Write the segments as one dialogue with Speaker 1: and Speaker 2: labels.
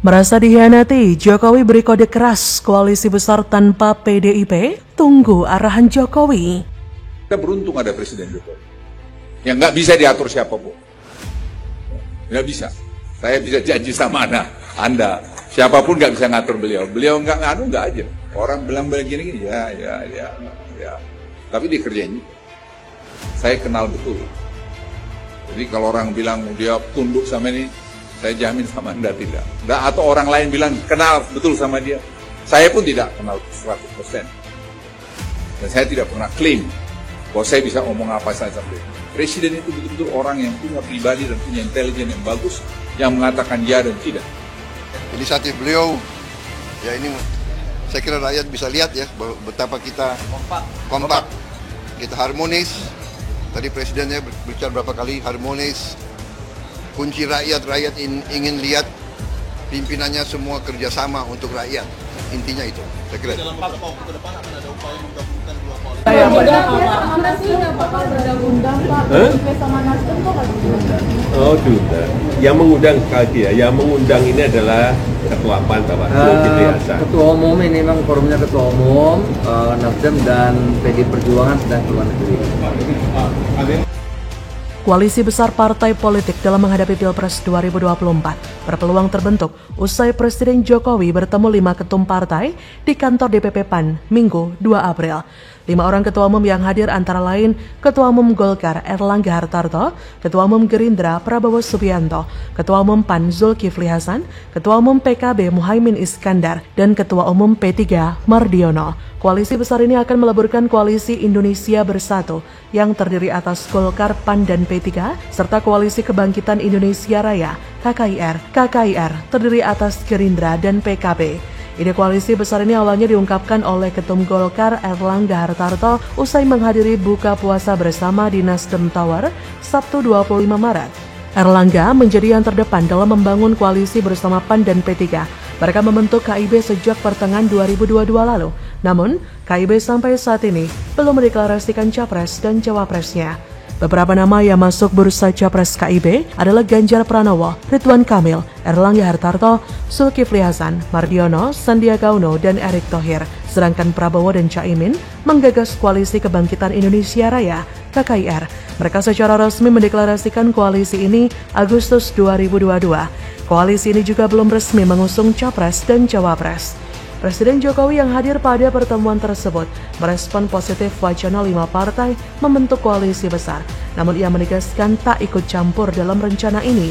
Speaker 1: Merasa dihianati, Jokowi beri kode keras koalisi besar tanpa PDIP, tunggu arahan Jokowi.
Speaker 2: Kita beruntung ada Presiden Jokowi, yang nggak bisa diatur siapapun. Nggak bisa. Saya bisa janji sama Anda, siapapun nggak bisa ngatur beliau. Beliau nggak aja. Orang bilang begini, ya. Tapi dikerjain. Saya kenal betul. Jadi kalau orang bilang dia tunduk sama ini, saya jamin sama Anda tidak. Atau orang lain bilang kenal betul sama dia, saya pun tidak kenal 100%. Dan saya tidak pernah klaim bahwa saya bisa ngomong apa saja. Presiden itu betul-betul orang yang punya pribadi dan punya intelijen yang bagus, yang mengatakan ya dan tidak.
Speaker 3: Inisiatif beliau, ya ini saya kira rakyat bisa lihat ya betapa kita kompak, kita harmonis. Tadi presidennya bicara berapa kali harmonis. Kunci rakyat ingin lihat pimpinannya semua kerjasama untuk rakyat. Intinya itu, saya kira.
Speaker 4: Dalam waktu ke depan akan ada upaya menggabungkan dua koalisi.
Speaker 5: Mana sih nggak bakal bergabung Pak? PDIP sama Nasdem kok nggak diundang?
Speaker 6: Oh diundang. Yang mengundang yang mengundang ini adalah Ketua PAN Bapak Zulkifli Hasan.
Speaker 7: Ketua Umum ini memang forumnya Ketua Umum, Nasdem dan PD Perjuangan sedang keluar negeri.
Speaker 1: Koalisi besar partai politik dalam menghadapi Pilpres 2024 berpeluang terbentuk usai Presiden Jokowi bertemu 5 ketum partai di kantor DPP PAN Minggu 2 April. 5 orang ketua umum yang hadir antara lain Ketua Umum Golkar Erlangga Hartarto, Ketua Umum Gerindra Prabowo Subianto, Ketua Umum PAN Zulkifli Hasan, Ketua Umum PKB Muhaimin Iskandar, dan Ketua Umum P3 Mardiono. Koalisi besar ini akan meleburkan Koalisi Indonesia Bersatu yang terdiri atas Golkar, PAN, dan P3, serta Koalisi Kebangkitan Indonesia Raya KKIR terdiri atas Gerindra dan PKB. Ide koalisi besar ini awalnya diungkapkan oleh Ketum Golkar Erlangga Hartarto usai menghadiri buka puasa bersama di Nasdem Tower Sabtu 25 Maret. Erlangga menjadi yang terdepan dalam membangun koalisi bersama PAN dan P3. Mereka membentuk KIB sejak pertengahan 2022 lalu. Namun, KIB sampai saat ini belum mendeklarasikan capres dan cawapresnya. Beberapa nama yang masuk bursa capres KIB adalah Ganjar Pranowo, Ridwan Kamil, Erlangga Hartarto, Zulkifli Hasan, Mardiono, Sandiaga Uno, dan Erick Thohir. Sedangkan Prabowo dan Caimin menggagas Koalisi Kebangkitan Indonesia Raya KKIR. Mereka secara resmi mendeklarasikan koalisi ini Agustus 2022. Koalisi ini juga belum resmi mengusung capres dan cawapres. Presiden Jokowi yang hadir pada pertemuan tersebut merespon positif wacana 5 partai membentuk koalisi besar. Namun ia menegaskan tak ikut campur dalam rencana ini.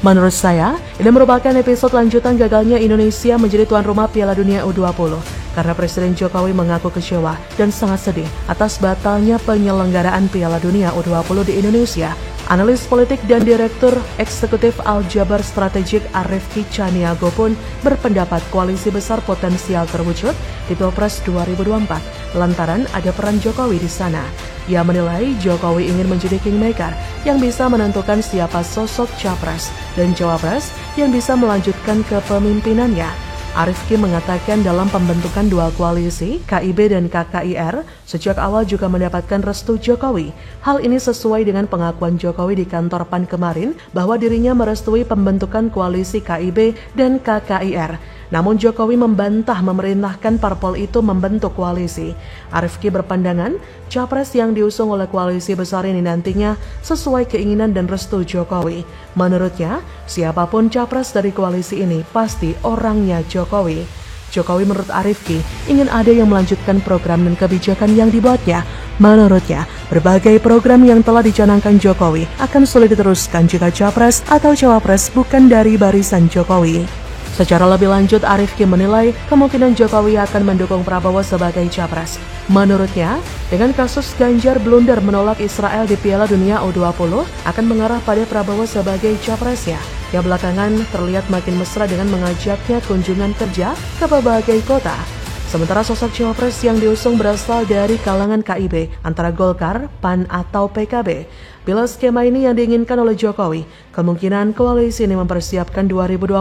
Speaker 1: Menurut saya, ini merupakan episode lanjutan gagalnya Indonesia menjadi tuan rumah Piala Dunia U20. Karena Presiden Jokowi mengaku kecewa dan sangat sedih atas batalnya penyelenggaraan Piala Dunia U20 di Indonesia. Analis politik dan Direktur Eksekutif Aljabar Strategik Arifki Caniago pun berpendapat koalisi besar potensial terwujud di Pilpres 2024 lantaran ada peran Jokowi di sana. Ia menilai Jokowi ingin menjadi kingmaker yang bisa menentukan siapa sosok capres dan cawapres yang bisa melanjutkan kepemimpinannya. Arifki mengatakan dalam pembentukan dua koalisi, KIB dan KKIR, sejak awal juga mendapatkan restu Jokowi. Hal ini sesuai dengan pengakuan Jokowi di kantor PAN kemarin bahwa dirinya merestui pembentukan koalisi KIB dan KKIR. Namun Jokowi membantah memerintahkan parpol itu membentuk koalisi. Arifki berpandangan, capres yang diusung oleh koalisi besar ini nantinya sesuai keinginan dan restu Jokowi. Menurutnya, siapapun capres dari koalisi ini pasti orangnya Jokowi. Jokowi menurut Arifki ingin ada yang melanjutkan program dan kebijakan yang dibuatnya. Menurutnya, berbagai program yang telah dicanangkan Jokowi akan sulit diteruskan jika capres atau cawapres bukan dari barisan Jokowi. Secara lebih lanjut, Arifki menilai kemungkinan Jokowi akan mendukung Prabowo sebagai capres. Menurutnya, dengan kasus Ganjar blunder menolak Israel di Piala Dunia U20 akan mengarah pada Prabowo sebagai capresnya, yang belakangan terlihat makin mesra dengan mengajaknya kunjungan kerja ke berbagai kota. Sementara sosok cawapres yang diusung berasal dari kalangan KIB antara Golkar, PAN atau PKB. Bila skema ini yang diinginkan oleh Jokowi, kemungkinan koalisi ini mempersiapkan 2024,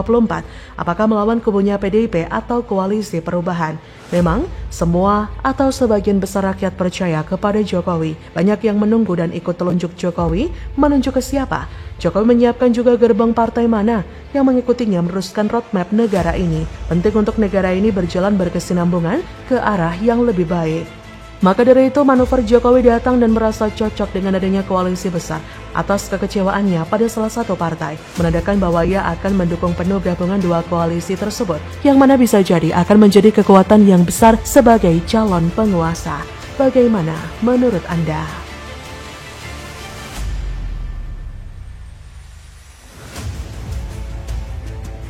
Speaker 1: apakah melawan kubunya PDIP atau koalisi perubahan. Memang, semua atau sebagian besar rakyat percaya kepada Jokowi. Banyak yang menunggu dan ikut telunjuk Jokowi, menunjuk ke siapa. Jokowi menyiapkan juga gerbong partai mana yang mengikutinya meneruskan roadmap negara ini. Penting untuk negara ini berjalan berkesinambungan ke arah yang lebih baik. Maka dari itu manuver Jokowi datang dan merasa cocok dengan adanya koalisi besar atas kekecewaannya pada salah satu partai, menandakan bahwa ia akan mendukung penuh gabungan dua koalisi tersebut, yang mana bisa jadi akan menjadi kekuatan yang besar sebagai calon penguasa. Bagaimana menurut Anda?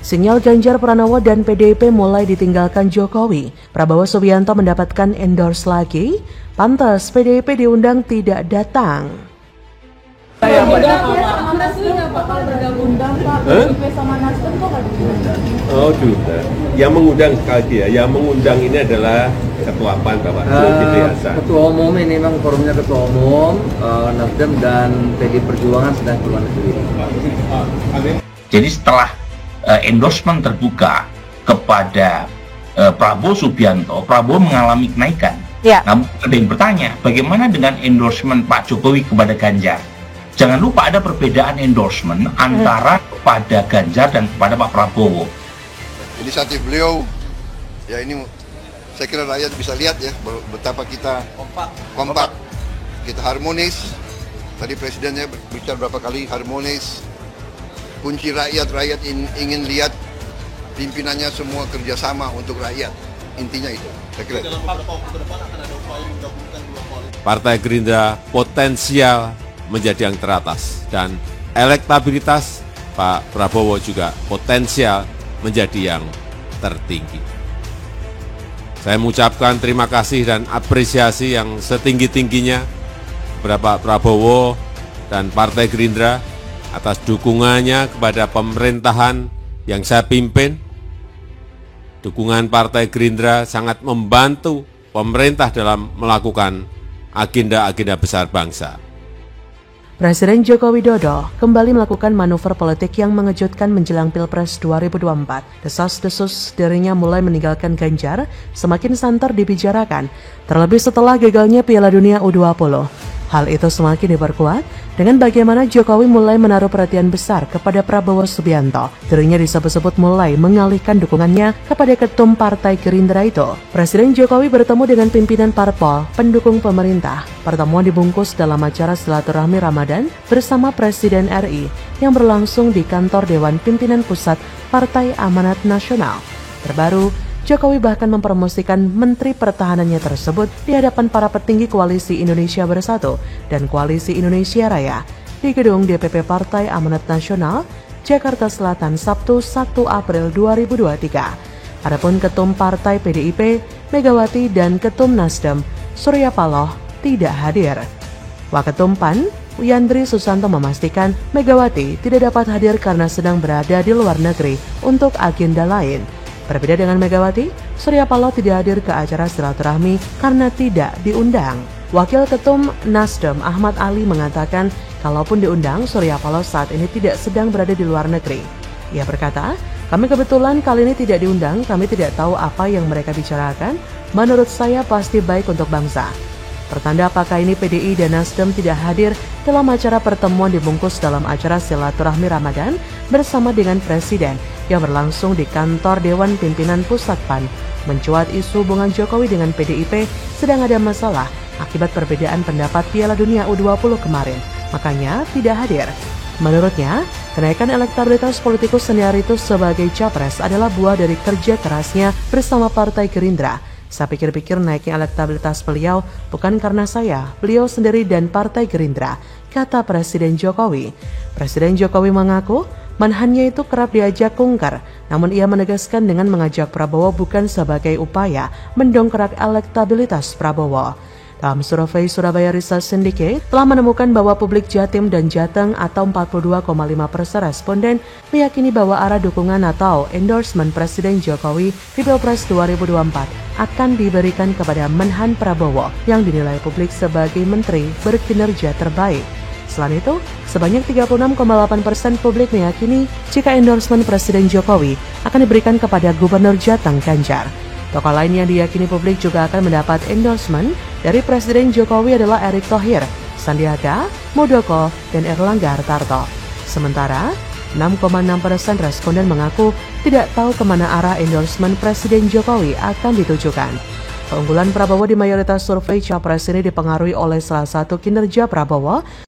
Speaker 1: Sinyal Ganjar Pranowo dan PDIP mulai ditinggalkan Jokowi. Prabowo Subianto mendapatkan endorse lagi. Pantas PDIP diundang tidak datang.
Speaker 5: Sama Nasdem nggak bakal bergabung Pak. PDIP sama Nasdem kok nggak diundang?
Speaker 6: Oh, sudah. Yang mengundang sekali lagi ya, yang mengundang ini adalah Ketua PAN Bapak Zulkifli Hasan.
Speaker 7: Ketua umum ini memang forumnya Ketua Umum, Nasdem dan PD Perjuangan sedang keluar negeri.
Speaker 8: Jadi setelah endorsement terbuka kepada Prabowo Subianto, Prabowo mengalami kenaikan.
Speaker 1: Ya.
Speaker 8: Namun ada yang bertanya, bagaimana dengan endorsement Pak Jokowi kepada Ganjar? Jangan lupa ada perbedaan endorsement antara kepada Ganjar dan kepada Pak Prabowo.
Speaker 3: Inisiatif beliau, ya ini saya kira rakyat bisa lihat ya betapa kita kompak, kita harmonis. Tadi presidennya bicara berapa kali harmonis. Kunci rakyat ingin lihat pimpinannya semua kerjasama untuk rakyat. Intinya itu. Saya kira.
Speaker 4: Dalam beberapa waktu ke depan akan ada upaya menggabungkan dua koalisi.
Speaker 9: Partai Gerindra potensial menjadi yang teratas dan elektabilitas Pak Prabowo juga potensial menjadi yang tertinggi. Saya mengucapkan terima kasih dan apresiasi yang setinggi-tingginya kepada Pak Prabowo dan Partai Gerindra atas dukungannya kepada pemerintahan yang saya pimpin. Dukungan Partai Gerindra sangat membantu pemerintah dalam melakukan agenda-agenda besar bangsa.
Speaker 1: Presiden Joko Widodo kembali melakukan manuver politik yang mengejutkan menjelang Pilpres 2024. Desas-desus dirinya mulai meninggalkan Ganjar semakin santer dibicarakan, terlebih setelah gagalnya Piala Dunia U20. Hal itu semakin diperkuat dengan bagaimana Jokowi mulai menaruh perhatian besar kepada Prabowo Subianto. Dirinya disebut-sebut mulai mengalihkan dukungannya kepada ketum Partai Gerindra itu. Presiden Jokowi bertemu dengan pimpinan parpol pendukung pemerintah. Pertemuan dibungkus dalam acara silaturahmi Ramadan bersama Presiden RI yang berlangsung di kantor Dewan Pimpinan Pusat Partai Amanat Nasional. Terbaru, Jokowi bahkan mempromosikan Menteri Pertahanannya tersebut di hadapan para petinggi Koalisi Indonesia Bersatu dan Koalisi Indonesia Raya di gedung DPP Partai Amanat Nasional, Jakarta Selatan, Sabtu 1 April 2023. Adapun Ketum Partai PDIP, Megawati, dan Ketum Nasdem, Surya Paloh, tidak hadir. Waketum PAN, Yandri Susanto memastikan Megawati tidak dapat hadir karena sedang berada di luar negeri untuk agenda lain. Berbeda dengan Megawati, Surya Paloh tidak hadir ke acara silaturahmi karena tidak diundang. Wakil Ketum Nasdem Ahmad Ali mengatakan, kalaupun diundang, Surya Paloh saat ini tidak sedang berada di luar negeri. Ia berkata, kami kebetulan kali ini tidak diundang, kami tidak tahu apa yang mereka bicarakan, menurut saya pasti baik untuk bangsa. Pertanda apakah ini PDI dan Nasdem tidak hadir dalam acara pertemuan dibungkus dalam acara silaturahmi Ramadan bersama dengan Presiden yang berlangsung di kantor Dewan Pimpinan Pusat PAN. Mencuat isu hubungan Jokowi dengan PDIP sedang ada masalah akibat perbedaan pendapat Piala Dunia U20 kemarin, makanya tidak hadir. Menurutnya, kenaikan elektabilitas politikus senior itu sebagai capres adalah buah dari kerja kerasnya bersama Partai Gerindra. Saya pikir-pikir naiknya elektabilitas beliau bukan karena saya, beliau sendiri dan Partai Gerindra, kata Presiden Jokowi. Presiden Jokowi mengaku manhannya itu kerap diajak kungker, namun ia menegaskan dengan mengajak Prabowo bukan sebagai upaya mendongkrak elektabilitas Prabowo. Dalam survei Surabaya Research Syndicate telah menemukan bahwa publik Jatim dan Jateng atau 42,5% responden meyakini bahwa arah dukungan atau endorsement Presiden Jokowi di Pilpres 2024 akan diberikan kepada Menhan Prabowo yang dinilai publik sebagai menteri berkinerja terbaik. Selain itu, sebanyak 36,8% publik meyakini jika endorsement Presiden Jokowi akan diberikan kepada Gubernur Jateng Ganjar. Tokoh lain yang diyakini publik juga akan mendapat endorsement dari Presiden Jokowi adalah Erick Thohir, Sandiaga, Muldoko, dan Erlangga Hartarto. Sementara, 6,6% responden mengaku tidak tahu kemana arah endorsement Presiden Jokowi akan ditujukan. Keunggulan Prabowo di mayoritas survei capres ini dipengaruhi oleh salah satu kinerja Prabowo